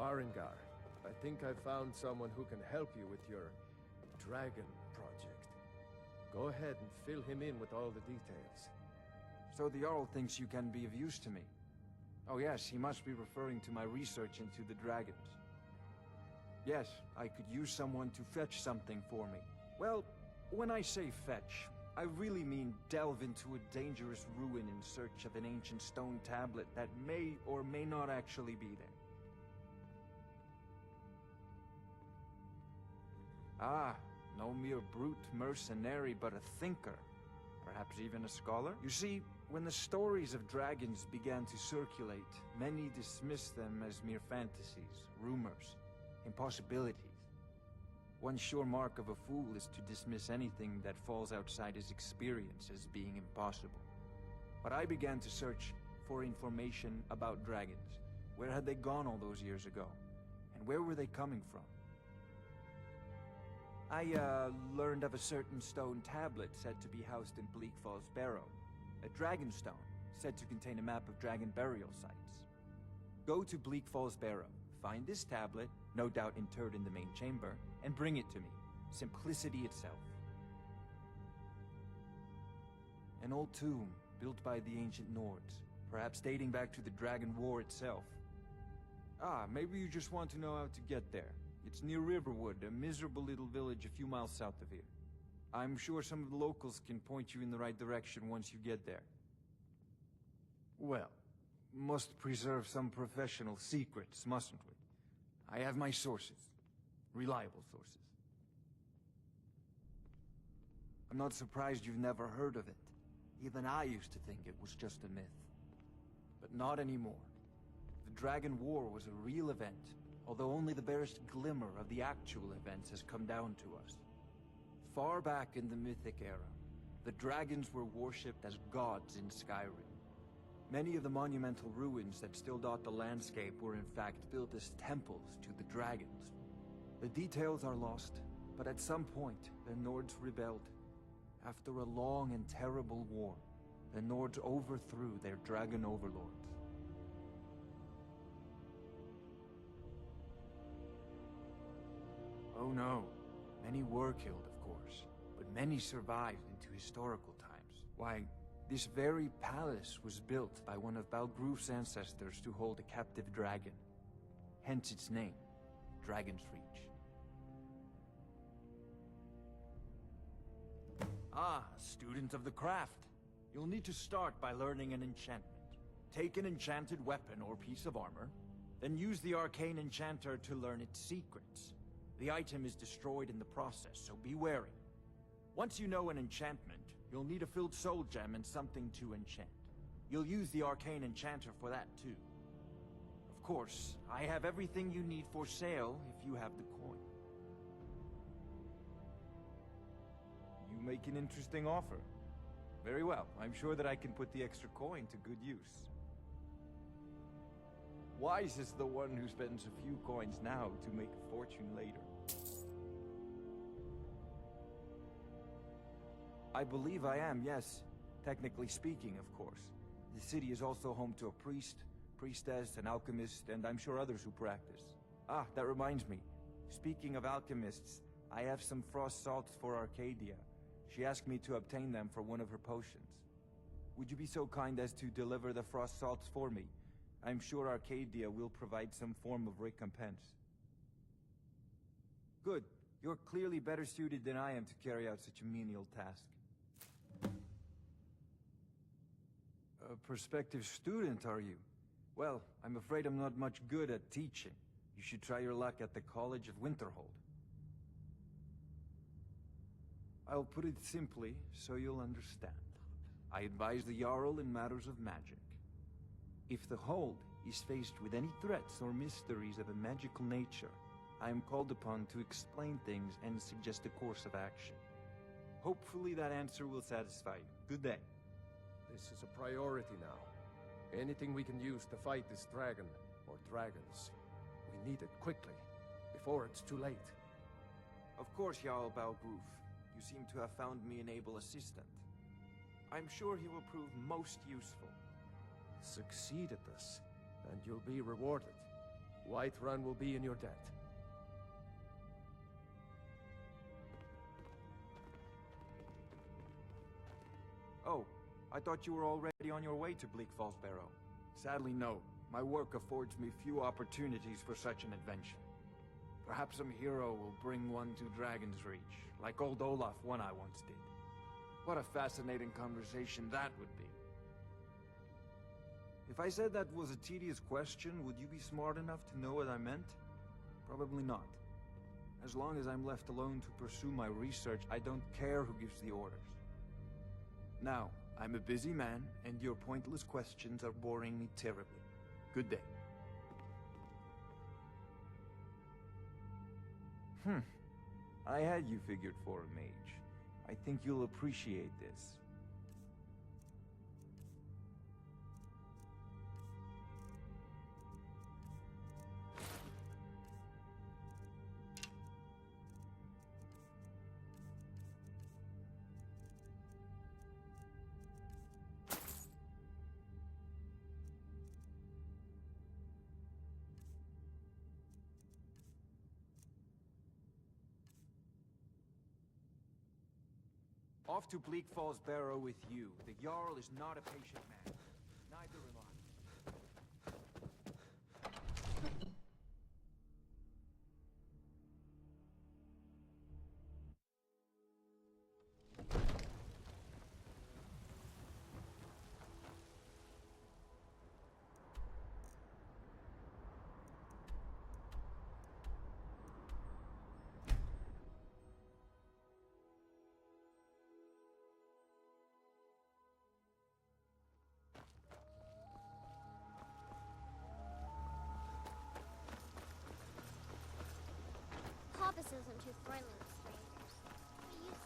Varengar, I think I found someone who can help you with your dragon project. Go ahead and fill him in with all the details. So the Jarl thinks you can be of use to me. Oh yes, he must be referring to my research into the dragons. Yes, I could use someone to fetch something for me. Well, when I say fetch, I really mean delve into a dangerous ruin in search of an ancient stone tablet that may or may not actually be there. Ah, no mere brute mercenary, but a thinker. Perhaps even a scholar? You see, when the stories of dragons began to circulate, many dismissed them as mere fantasies, rumors, impossibilities. One sure mark of a fool is to dismiss anything that falls outside his experience as being impossible. But I began to search for information about dragons. Where had they gone all those years ago? And where were they coming from? I, learned of a certain stone tablet said to be housed in Bleak Barrow. A dragon stone, said to contain a map of dragon burial sites. Go to Bleak Barrow, find this tablet, no doubt interred in the main chamber, and bring it to me. Simplicity itself. An old tomb, built by the ancient Nords, perhaps dating back to the Dragon War itself. Ah, maybe you just want to know how to get there. It's near Riverwood, a miserable little village a few miles south of here. I'm sure some of the locals can point you in the right direction once you get there. Well, must preserve some professional secrets, mustn't we? I have my sources. Reliable sources. I'm not surprised you've never heard of it. Even I used to think it was just a myth. But not anymore. The Dragon War was a real event, although only the barest glimmer of the actual events has come down to us. Far back in the Mythic era, the dragons were worshipped as gods in Skyrim. Many of the monumental ruins that still dot the landscape were in fact built as temples to the dragons. The details are lost, but at some point, the Nords rebelled. After a long and terrible war, the Nords overthrew their dragon overlords. Oh no. Many were killed, of course, but many survived into historical times. Why, this very palace was built by one of Balgruf's ancestors to hold a captive dragon. Hence its name, Dragon's Reach. Ah, a student of the craft. You'll need to start by learning an enchantment. Take an enchanted weapon or piece of armor, then use the arcane enchanter to learn its secrets. The item is destroyed in the process, so be wary. Once you know an enchantment, you'll need a filled soul gem and something to enchant. You'll use the arcane enchanter for that too. Of course, I have everything you need for sale if you have the coin. You make an interesting offer. Very well, I'm sure that I can put the extra coin to good use. Wise is the one who spends a few coins now to make a fortune later. I believe I am, yes. Technically speaking, of course. The city is also home to a priest, priestess, an alchemist, and I'm sure others who practice. Ah, that reminds me. Speaking of alchemists, I have some frost salts for Arcadia. She asked me to obtain them for one of her potions. Would you be so kind as to deliver the frost salts for me? I'm sure Arcadia will provide some form of recompense. Good. You're clearly better suited than I am to carry out such a menial task. A prospective student, are you? Well, I'm afraid I'm not much good at teaching. You should try your luck at the College of Winterhold. I'll put it simply, so you'll understand. I advise the Jarl in matters of magic. If the Hold is faced with any threats or mysteries of a magical nature, I am called upon to explain things and suggest a course of action. Hopefully that answer will satisfy you. Good day. This is a priority now. Anything we can use to fight this dragon, or dragons, we need it quickly, before it's too late. Of course, Jarl Balgruf. You seem to have found me an able assistant. I'm sure he will prove most useful. Succeed at this, and you'll be rewarded. Whiterun will be in your debt. Oh, I thought you were already on your way to Bleak Falls, Barrow. Sadly, no. My work affords me few opportunities for such an adventure. Perhaps some hero will bring one to Dragon's Reach, like old Olaf one I once did. What a fascinating conversation that would be. If I said that was a tedious question, would you be smart enough to know what I meant? Probably not. As long as I'm left alone to pursue my research, I don't care who gives the orders. Now, I'm a busy man, and your pointless questions are boring me terribly. Good day. I had you figured for a mage. I think you'll appreciate this. Off to Bleak Falls Barrow with you. The Jarl is not a patient man. Neither am I. Hobbs isn't too friendly with strangers. What do you think?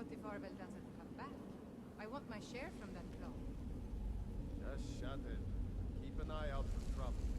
What if Arvel doesn't come back? I want my share from that cloth. Just shut it. Keep an eye out for trouble.